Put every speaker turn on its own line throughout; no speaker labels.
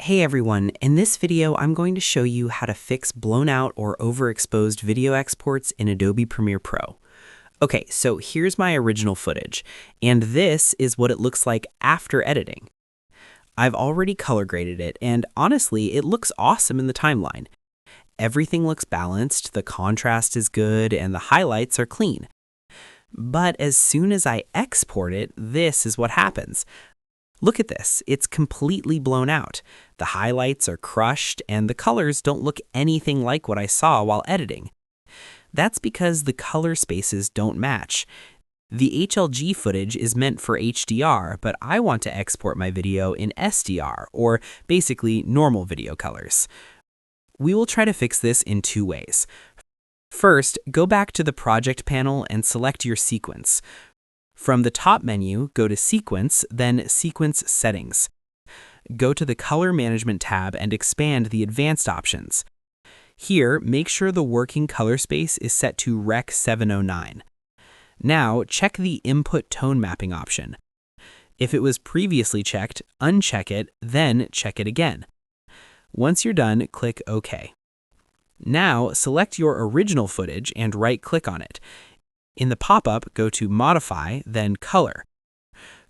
Hey everyone, in this video I'm going to show you how to fix blown out or overexposed video exports in Adobe Premiere Pro. Okay, so here's my original footage, and this is what it looks like after editing. I've already color graded it, and honestly, it looks awesome in the timeline. Everything looks balanced, the contrast is good, and the highlights are clean. But as soon as I export it, this is what happens. Look at this, it's completely blown out. The highlights are crushed and the colors don't look anything like what I saw while editing. That's because the color spaces don't match. The HLG footage is meant for HDR, but I want to export my video in SDR, or basically normal video colors. We will try to fix this in two ways. First, go back to the project panel and select your sequence. From the top menu, go to Sequence, then Sequence Settings. Go to the Color Management tab and expand the Advanced options. Here, make sure the working color space is set to Rec. 709. Now, check the Input Tone Mapping option. If it was previously checked, uncheck it, then check it again. Once you're done, click OK. Now, select your original footage and right-click on it. In the pop-up, go to Modify, then Color.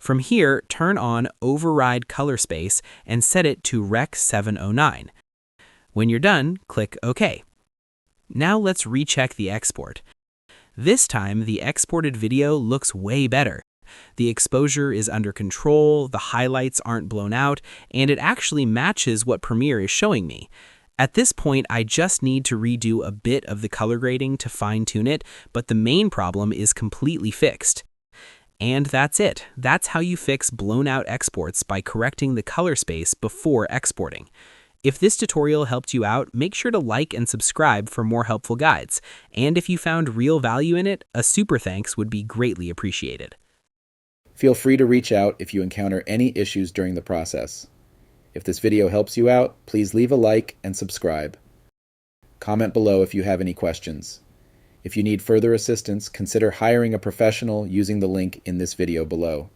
From here, turn on Override Color Space and set it to Rec. 709. When you're done, click OK. Now let's recheck the export. This time, the exported video looks way better. The exposure is under control, the highlights aren't blown out, and it actually matches what Premiere is showing me. At this point, I just need to redo a bit of the color grading to fine-tune it, but the main problem is completely fixed. And that's it. That's how you fix blown-out exports by correcting the color space before exporting. If this tutorial helped you out, make sure to like and subscribe for more helpful guides. And if you found real value in it, a super thanks would be greatly appreciated.
Feel free to reach out if you encounter any issues during the process. If this video helps you out, please leave a like and subscribe. Comment below if you have any questions. If you need further assistance, consider hiring a professional using the link in this video below.